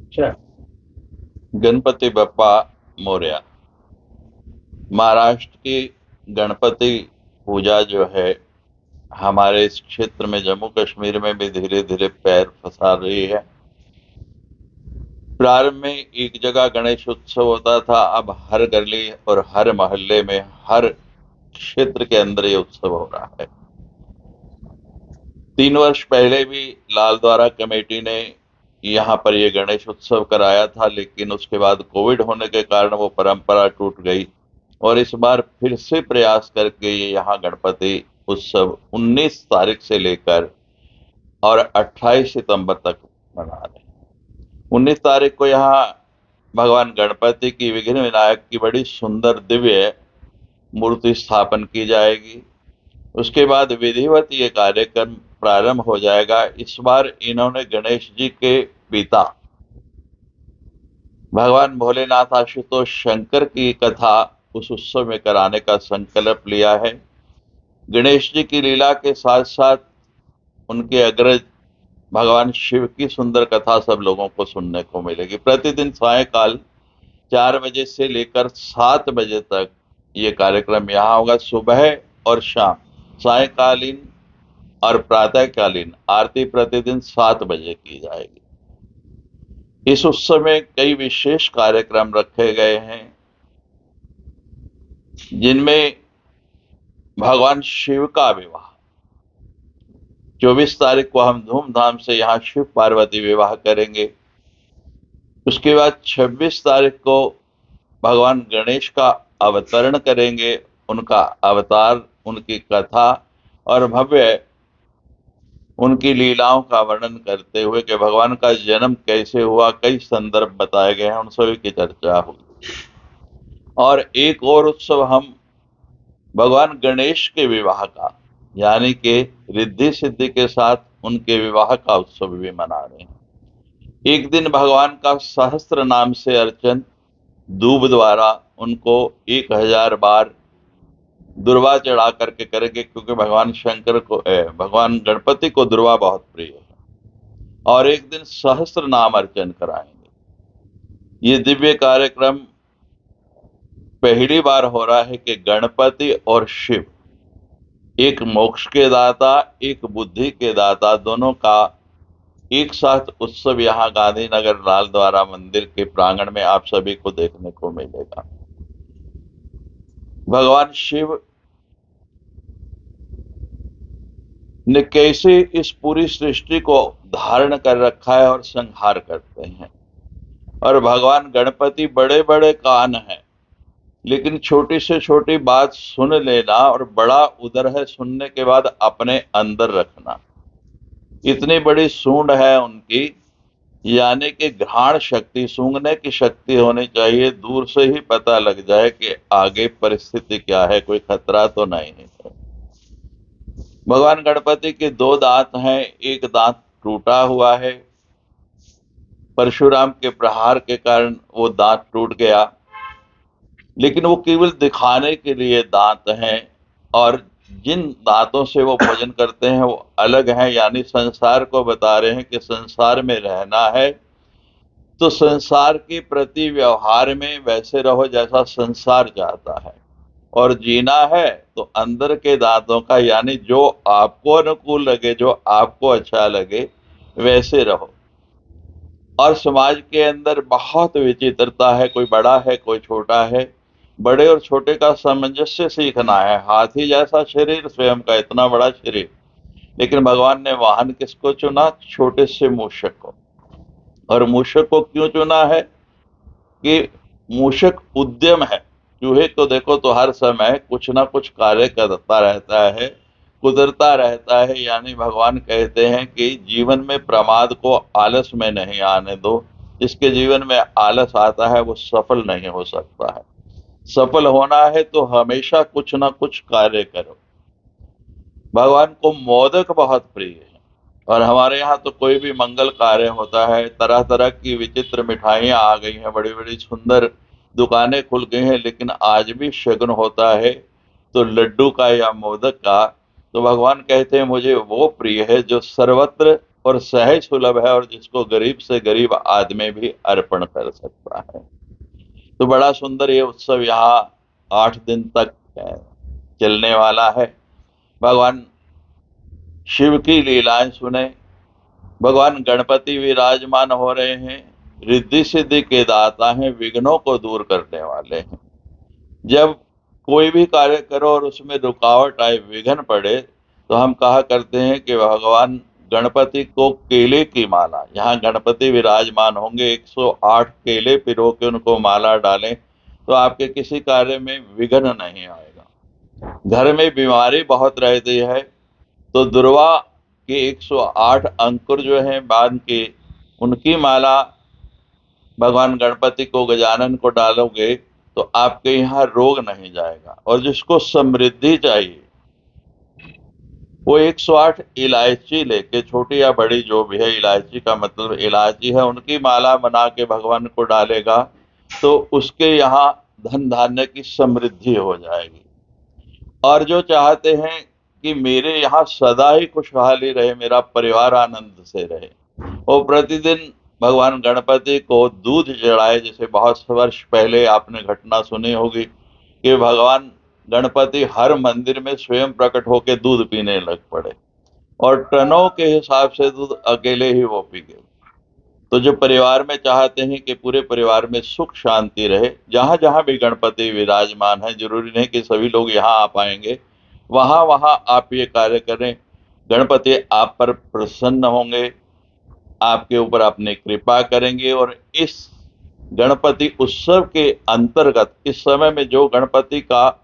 अच्छा। गणपति बप्पा मोरया। महाराष्ट्र की गणपति पूजा जो है हमारे इस क्षेत्र में जम्मू कश्मीर में भी धीरे धीरे पैर पसार रही है। प्रारंभ में एक जगह गणेश उत्सव होता था, अब हर गली और हर मोहल्ले में, हर क्षेत्र के अंदर ये उत्सव हो रहा है। 3 वर्ष पहले भी लाल द्वारा कमेटी ने यहाँ पर ये गणेश उत्सव कराया था, लेकिन उसके बाद कोविड होने के कारण वो परंपरा टूट गई और इस बार फिर से प्रयास करके ये यहाँ गणपति उत्सव 19 तारीख से लेकर और 28 सितंबर तक मना रहे हैं। 19 तारीख को यहाँ भगवान गणपति की, विघ्न विनायक की बड़ी सुंदर दिव्य मूर्ति स्थापन की जाएगी। उसके बाद विधिवत ये कार्यक्रम प्रारंभ हो जाएगा। इस बार इन्होंने गणेश जी के पिता भगवान भोलेनाथ आशुतोष शंकर की कथा उस उत्सव में कराने का संकल्प लिया है। गणेश जी की लीला के साथ साथ उनके अग्रज भगवान शिव की सुंदर कथा सब लोगों को सुनने को मिलेगी। प्रतिदिन सायकाल 4 बजे से लेकर 7 बजे तक ये कार्यक्रम यहाँ होगा। सुबह और शाम, सायकालीन और प्रातःकालीन आरती प्रतिदिन 7 बजे की जाएगी। इस उत्सव में कई विशेष कार्यक्रम रखे गए हैं, जिनमें भगवान शिव का विवाह 24 तारीख को हम धूमधाम से यहाँ शिव पार्वती विवाह करेंगे। उसके बाद 26 तारीख को भगवान गणेश का अवतरण करेंगे, उनका अवतार, उनकी कथा और भव्य उनकी लीलाओं का वर्णन करते हुए कि भगवान का जन्म कैसे हुआ, कई संदर्भ बताए गए हैं, उन सभी की चर्चा होगी। और एक और उत्सव हम भगवान गणेश के विवाह का, यानी कि रिद्धि सिद्धि के साथ उनके विवाह का उत्सव भी मना रहे हैं। एक दिन भगवान का सहस्त्र नाम से अर्चन दूब द्वारा उनको 1000 बार दुर्वा चढ़ा करके करेंगे, क्योंकि भगवान शंकर को, भगवान गणपति को दुर्वा बहुत प्रिय है। और एक दिन सहस्त्र नाम अर्चन कराएंगे। ये दिव्य कार्यक्रम पहली बार हो रहा है कि गणपति और शिव, एक मोक्ष के दाता, एक बुद्धि के दाता, दोनों का एक साथ उत्सव यहाँ गांधीनगर लाल द्वारा मंदिर के प्रांगण में आप सभी को देखने को मिलेगा। भगवान शिव ने कैसे इस पूरी सृष्टि को धारण कर रखा है और संहार करते हैं। और भगवान गणपति बड़े बड़े कान हैं, लेकिन छोटी से छोटी बात सुन लेना और बड़ा उदर है सुनने के बाद अपने अंदर रखना, इतनी बड़ी सूंड है उनकी। यानी कि घ्राण शक्ति, सूंघने की शक्ति होनी चाहिए, दूर से ही पता लग जाए कि आगे परिस्थिति क्या है, कोई खतरा तो नहीं है। भगवान गणपति के 2 दांत हैं, एक दांत टूटा हुआ है, परशुराम के प्रहार के कारण वो दांत टूट गया, लेकिन वो केवल दिखाने के लिए दांत हैं। और जिन दांतों से वो भोजन करते हैं वो अलग हैं, यानी संसार को बता रहे हैं कि संसार में रहना है तो संसार के प्रति व्यवहार में वैसे रहो जैसा संसार चाहता है, और जीना है तो अंदर के दांतों का, यानी जो आपको अनुकूल लगे, जो आपको अच्छा लगे वैसे रहो। और समाज के अंदर बहुत विचित्रता है, कोई बड़ा है कोई छोटा है, बड़े और छोटे का सामंजस्य सीखना है। हाथी जैसा शरीर, स्वयं का इतना बड़ा शरीर, लेकिन भगवान ने वाहन किसको चुना? छोटे से मूषक को। और मूषक को क्यों चुना है? कि मूषक उद्यम है। चूहे को देखो तो हर समय कुछ ना कुछ कार्य करता रहता है, कुदरता रहता है, यानी भगवान कहते हैं कि जीवन में प्रमाद को आलस में नहीं आने दो। जिसके जीवन में आलस आता है वो सफल नहीं हो सकता है। सफल होना है तो हमेशा कुछ ना कुछ कार्य करो। भगवान को मोदक बहुत प्रिय है, और हमारे यहाँ तो कोई भी मंगल कार्य होता है, तरह तरह की विचित्र मिठाइयाँ आ गई हैं, बड़ी बड़ी सुंदर दुकानें खुल गई हैं, लेकिन आज भी शगुन होता है तो लड्डू का या मोदक का। तो भगवान कहते हैं मुझे वो प्रिय है जो सर्वत्र और सहज सुलभ है और जिसको गरीब से गरीब आदमी भी अर्पण कर सकता है। तो बड़ा सुंदर ये उत्सव यहाँ 8 दिन तक चलने वाला है। भगवान शिव की लीलाएं सुने। भगवान गणपति विराजमान हो रहे हैं, रिद्धि सिद्धि के दाता हैं, विघ्नों को दूर करने वाले हैं। जब कोई भी कार्य करो और उसमें रुकावट आए, विघ्न पड़े, तो हम कहा करते हैं कि भगवान गणपति को केले की माला, यहाँ गणपति विराजमान होंगे, 108 केले पिरो के उनको माला डालें तो आपके किसी कार्य में विघ्न नहीं आएगा। घर में बीमारी बहुत रहती है तो दुर्वा के 108 अंकुर जो हैं बांध के उनकी माला भगवान गणपति को, गजानन को डालोगे तो आपके यहाँ रोग नहीं जाएगा। और जिसको समृद्धि चाहिए वो 108 इलायची लेके, छोटी या बड़ी जो भी है, इलायची का मतलब इलायची है, उनकी माला बना के भगवान को डालेगा तो उसके यहाँ धन धान्य की समृद्धि हो जाएगी। और जो चाहते हैं कि मेरे यहाँ सदा ही खुशहाली रहे, मेरा परिवार आनंद से रहे, वो प्रतिदिन भगवान गणपति को दूध चढ़ाए। जैसे बहुत वर्ष पहले आपने घटना सुनी होगी कि भगवान गणपति हर मंदिर में स्वयं प्रकट होकर दूध पीने लग पड़े और टनों के हिसाब से दूध अकेले ही वो पी गए। तो जो परिवार में चाहते हैं कि पूरे परिवार में सुख शांति रहे, जहां जहां भी गणपति विराजमान है, जरूरी नहीं कि सभी लोग यहाँ आ पाएंगे, वहां वहां आप ये कार्य करें। गणपति आप पर प्रसन्न होंगे, आपके ऊपर अपनी कृपा करेंगे। और इस गणपति उत्सव के अंतर्गत इस समय में जो गणपति का